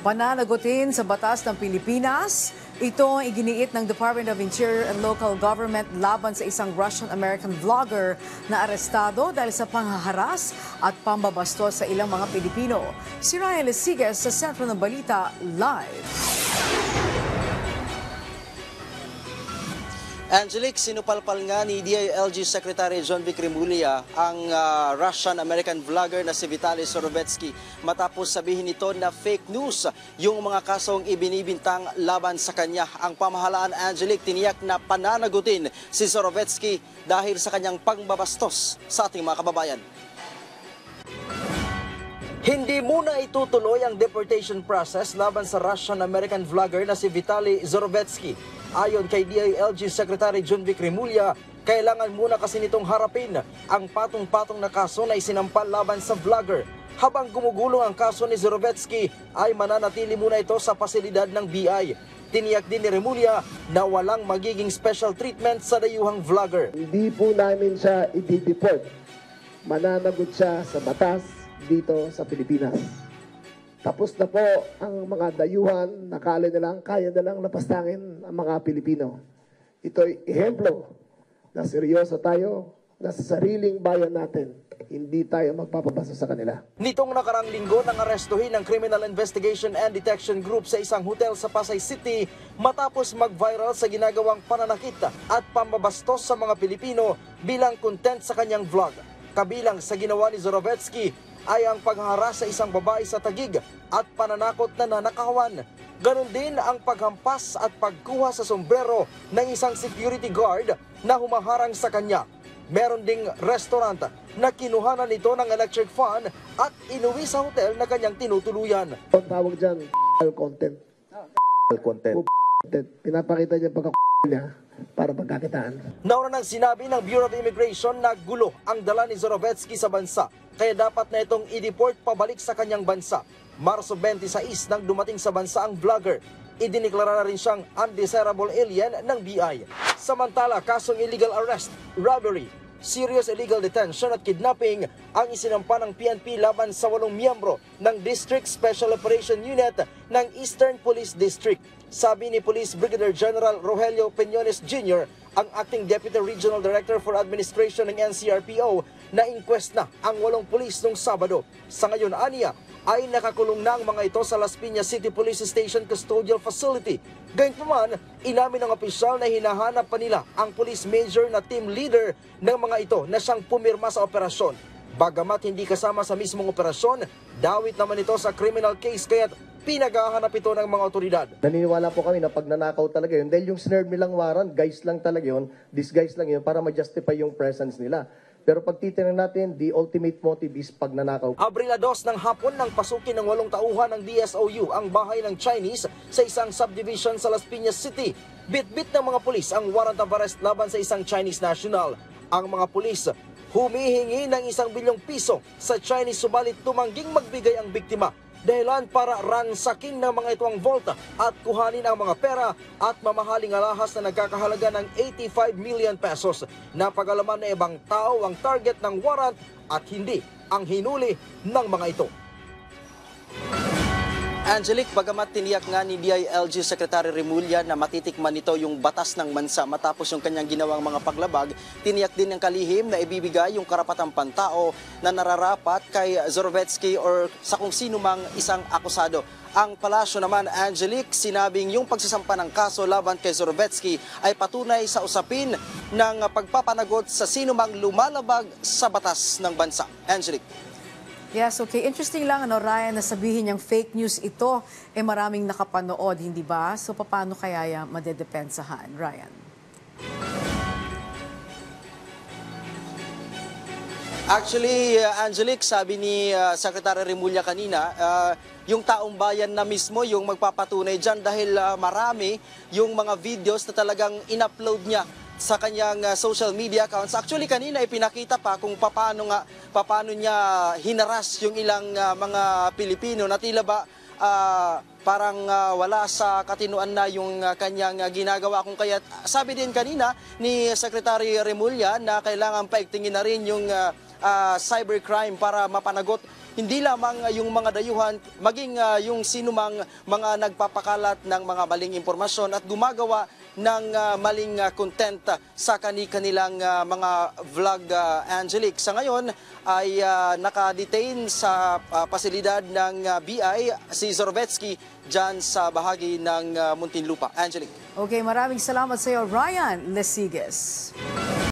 Pananagutin sa batas ng Pilipinas. Ito ang iginiit ng Department of Interior and Local Government laban sa isang Russian-American vlogger na arestado dahil sa panghaharas at pambabastos sa ilang mga Pilipino. Si Ryan Lesigas sa Sentro ng Balita Live. Angelique, sinupalpal nga ni DILG Secretary John Vic Remulla ang Russian-American vlogger na si Vitaly Surovetsky matapos sabihin nito na fake news yung mga kasong ibinibintang laban sa kanya. Ang pamahalaan, Angelique, tiniyak na pananagutin si Surovetsky dahil sa kanyang pangbabastos sa ating mga kababayan. Hindi muna itutuloy ang deportation process laban sa Russian-American vlogger na si Vitaly Surovetsky. Ayon kay DILG Secretary John Vic Remulla, kailangan muna kasi nitong harapin ang patong-patong na kaso na isinampal laban sa vlogger. Habang gumugulong ang kaso ni Surovetsky, ay mananatili muna ito sa pasilidad ng BI. Tiniyak din ni Remulla na walang magiging special treatment sa dayuhang vlogger. Hindi po namin siya i-deport. Mananagot siya sa batas dito sa Pilipinas. Tapos na po ang mga dayuhan, nakala na lang, kaya na lang napastangin ang mga Pilipino. Ito'y ehemplo na seryoso tayo, na sa sariling bayan natin, hindi tayo magpapabasa sa kanila. Nitong nakarang linggo nang arestuhin ng Criminal Investigation and Detection Group sa isang hotel sa Pasay City matapos mag-viral sa ginagawang pananakit at pambabastos sa mga Pilipino bilang content sa kanyang vlog. Kabilang sa ginawa ni Surovetsky ay ang paghaharas sa isang babae sa Taguig at pananakot na nanakawan. Ganon din ang paghampas at pagkuha sa sombrero ng isang security guard na humaharang sa kanya. Meron ding restaurant na kinuhanan nito ng electric fan at inuwi sa hotel na kanyang tinutuluyan. Ang tawag dyan, content. Content. Pinapakita niya pagka niya para pagkakitaan. Nauna nang sinabi ng Bureau of Immigration na gulo ang dala ni Surovetsky sa bansa, kaya dapat na itong i-deport pabalik sa kanyang bansa. Marso 26 nang dumating sa bansa ang vlogger. Idiniklara na rin siyang undesirable alien ng BI. Samantala, kasong illegal arrest, robbery, serious illegal detention at kidnapping ang isinampa ng PNP laban sa 8 miyembro ng District Special Operation Unit ng Eastern Police District. Sabi ni Police Brigadier General Rogelio Peñones Jr., ang Acting Deputy Regional Director for Administration ng NCRPO, na inquest na ang 8 pulis nung Sabado. Sa ngayon, aniya, ay nakakulong na ang mga ito sa Las Piñas City Police Station Custodial Facility. Gayunpaman, inamin ng opisyal na hinahanap pa nila ang police major na team leader ng mga ito na siyang pumirma sa operasyon. Bagamat hindi kasama sa mismong operasyon, dawit naman ito sa criminal case kaya't pinaghahanap ito ng mga otoridad. Naniniwala po kami na pag nanakaw talaga yun, dahil yung snare nilang warrant, guys lang talaga yun, disguise lang yun para ma-justify yung presence nila. Pero pag titingnan natin, the ultimate motive is pagnanakaw. Abril 2 ng hapon nang pasukin ng 8 tauhan ng DSOU ang bahay ng Chinese sa isang subdivision sa Las Piñas City. Bit-bit ng mga pulis ang warrant of arrest laban sa isang Chinese national. Ang mga pulis humihingi ng 1 bilyong piso sa Chinese, subalit tumangging magbigay ang biktima. Dahilan para ransakin ng mga ito ang vault at kuhanin ang mga pera at mamahaling alahas na nagkakahalaga ng 85 million pesos. Napag-alaman na ibang tao ang target ng warrant at hindi ang hinuli ng mga ito. Angelique, bagamat tiniyak nga ni DILG Secretary Remulla na matitikman nito yung batas ng bansa matapos yung kanyang ginawang mga paglabag, tiniyak din ng kalihim na ibibigay yung karapatang pantao na nararapat kay Surovetsky or sa kung sino mang isang akusado. Ang palasyo naman, Angelique, sinabing yung pagsasampa ng kaso laban kay Surovetsky ay patunay sa usapin ng pagpapanagot sa sino mang lumalabag sa batas ng bansa. Angelique. Yes, okay. Interesting lang, Ryan, na sabihin niyang fake news ito, maraming nakapanood, hindi ba? So, paano kaya madedepensahan, Ryan? Actually, Angelique, sabi ni Secretary Remulla kanina, yung taong bayan na mismo yung magpapatunay dyan dahil marami yung mga videos na talagang in-upload niya sa kanyang social media accounts. Actually, kanina ipinakita pa kung paano niya hinaras yung ilang mga Pilipino na tila ba parang wala sa katinuan na yung kanyang ginagawa. Kung kaya sabi din kanina ni Secretary Remulla na kailangan paigtingin na rin yung cybercrime para mapanagot hindi lamang yung mga dayuhan, maging yung sinumang mga nagpapakalat ng mga maling impormasyon at gumagawa ng maling content sa kanilang mga vlog, Angelique. Sa ngayon ay naka-detain sa pasilidad ng BI si Zorovetsky dyan sa bahagi ng Muntinlupa. Angelique. Okay, maraming salamat sa iyo, Ryan Lesiges.